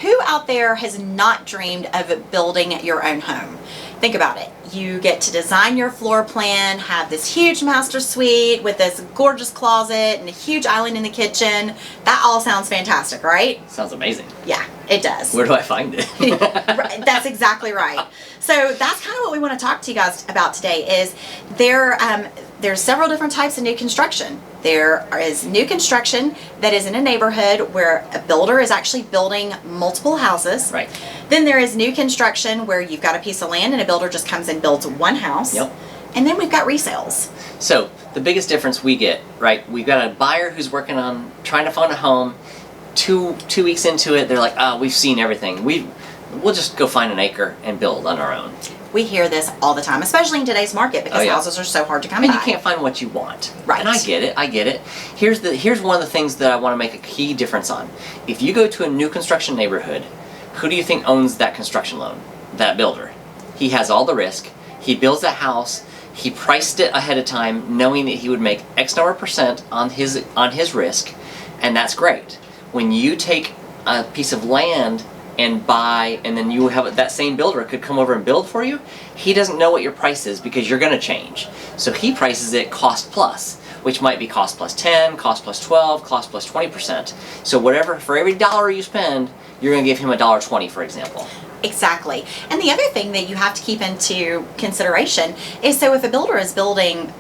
who out there has not dreamed of building your own home? Think about it. You get to design your floor plan, have this huge master suite with this gorgeous closet and a huge island in the kitchen. That all sounds fantastic, right? Sounds amazing. Yeah, it does. Where do I find it? That's exactly right. So that's kind of what we want to talk to you guys about today. Is there's several different types of new construction. There is new construction that is in a neighborhood where a builder is actually building multiple houses. Right. Then there is new construction where you've got a piece of land and a builder just comes and builds one house. Yep. And then we've got resales. So the biggest difference we get, right? We've got a buyer who's working on trying to find a home. Two weeks into it, they're like, we've seen everything. We'll just go find an acre and build on our own. We hear this all the time, especially in today's market, because houses are so hard to come by. And you can't find what you want. Right. And I get it. Here's one of the things that I want to make a key difference on. If you go to a new construction neighborhood, who do you think owns that construction loan? That builder. He has all the risk. He builds that house. He priced it ahead of time, knowing that he would make X number % on his risk, and that's great. When you take a piece of land and buy, and then you have that same builder could come over and build for you, he doesn't know what your price is because you're going to change. So he prices it cost plus, which might be cost plus 10, cost plus 12, cost plus 20%. So whatever, for every dollar you spend, you're going to give him $1.20, for example. Exactly. And the other thing that you have to keep into consideration is, so if a builder is building,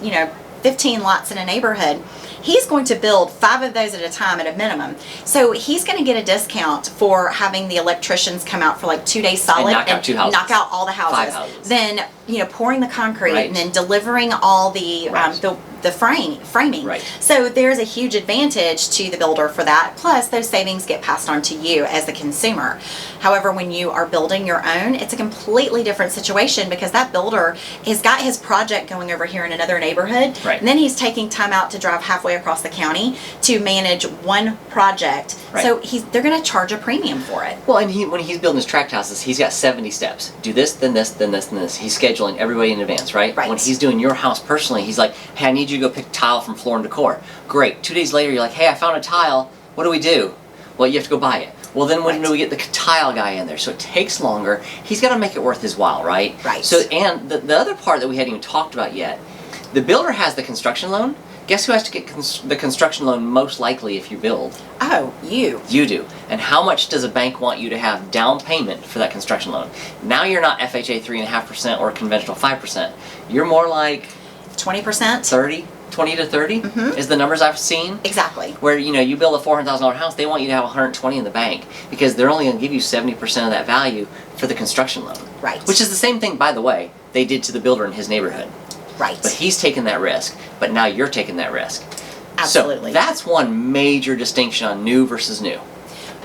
15 lots in a neighborhood, he's going to build 5 of those at a time at a minimum. So he's going to get a discount for having the electricians come out for like 2 days solid and knock out 2 houses. Knock out all the houses. 5 houses. Then, pouring the concrete Right. and then delivering all the Right. the framing. Right. So there's a huge advantage to the builder for that. Plus, those savings get passed on to you as the consumer. However, when you are building your own, it's a completely different situation, because that builder has got his project going over here in another neighborhood. Right. And then he's taking time out to drive halfway across the county to manage one project. Right. So they're going to charge a premium for it. Well, and when he's building his tract houses, he's got 70 steps. Do this, then this, then this, then this. He's scheduling everybody in advance, right? Right. When he's doing your house personally, he's like, hey, I need you to go pick tile from Floor and Decor. Great. 2 days later, you're like, hey, I found a tile. What do we do? Well, you have to go buy it. Well, then when do we get the tile guy in there? So it takes longer. He's got to make it worth his while, right? Right. So, and the other part that we hadn't even talked about yet, the builder has the construction loan. Guess who has to get the construction loan most likely if you build? Oh, you. You do. And how much does a bank want you to have down payment for that construction loan? Now you're not FHA 3.5% or conventional 5%. You're more like 20%? 20 to 30 is the numbers I've seen. Exactly. Where you build a $400,000 house, they want you to have 120 in the bank because they're only going to give you 70% of that value for the construction loan. Right. Which is the same thing, by the way, they did to the builder in his neighborhood. Right. But he's taking that risk, but now you're taking that risk. Absolutely. So that's one major distinction on new versus new.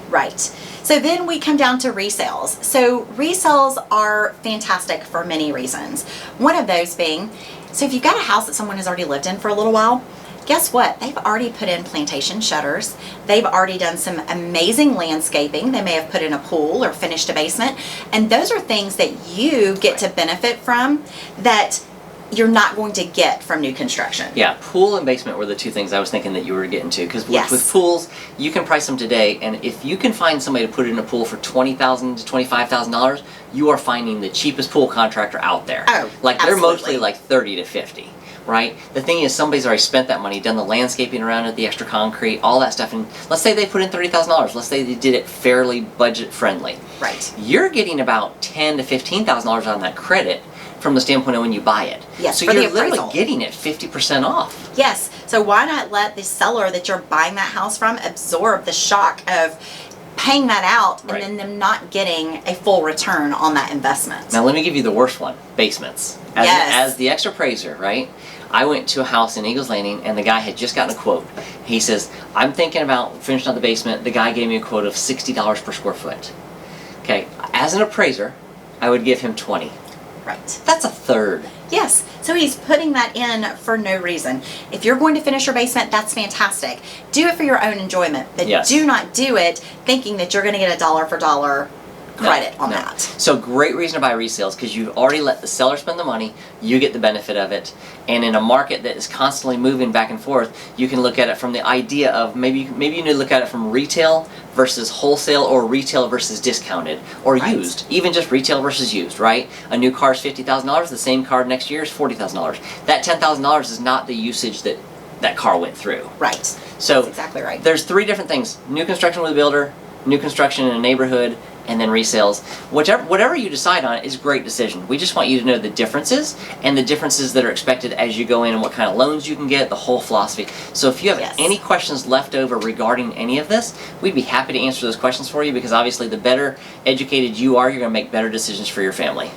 Right. So then we come down to resales. So resales are fantastic for many reasons. One of those being, so if you've got a house that someone has already lived in for a little while, guess what? They've already put in plantation shutters. They've already done some amazing landscaping. They may have put in a pool or finished a basement. And those are things that you get to benefit from that you're not going to get from new construction. Yeah, pool and basement were the two things I was thinking that you were getting to. Because Yes. with pools, you can price them today, and if you can find somebody to put in a pool for $20,000 to $25,000, you are finding the cheapest pool contractor out there. Oh, like they're absolutely. mostly like 30 to 50. Right? The thing is, somebody's already spent that money, done the landscaping around it, the extra concrete, all that stuff, and let's say they put in $30,000. Let's say they did it fairly budget friendly. Right. You're getting about $10,000 to $15,000 on that credit from the standpoint of when you buy it. Yes, so for you're the appraisal. literally getting it 50% off. Yes. So why not let the seller that you're buying that house from absorb the shock of paying that out Right. and then them not getting a full return on that investment? Now let me give you the worst one, basements. As the ex-appraiser, right? I went to a house in Eagles Landing and the guy had just gotten a quote. He says, I'm thinking about finishing out the basement. The guy gave me a quote of $60 per square foot. Okay, as an appraiser, I would give him 20. Right. That's a third. Yes. So he's putting that in for no reason. If you're going to finish your basement, that's fantastic. Do it for your own enjoyment, but Yes. do not do it thinking that you're going to get a dollar for dollar credit on that. So great reason to buy resales because you've already let the seller spend the money, you get the benefit of it, and in a market that is constantly moving back and forth, you can look at it from the idea of maybe you need to look at it from retail versus wholesale or retail versus discounted or Right. used, even just retail versus used, right? A new car is $50,000, the same car next year is $40,000. That $10,000 is not the usage that that car went through. Right. So That's exactly right. there's three different things: new construction with a builder, new construction in a neighborhood, and then resales. Whatever you decide on is a great decision. We just want you to know the differences and the differences that are expected as you go in and what kind of loans you can get, the whole philosophy. So if you have Yes. any questions left over regarding any of this, we'd be happy to answer those questions for you because obviously the better educated you are, you're going to make better decisions for your family.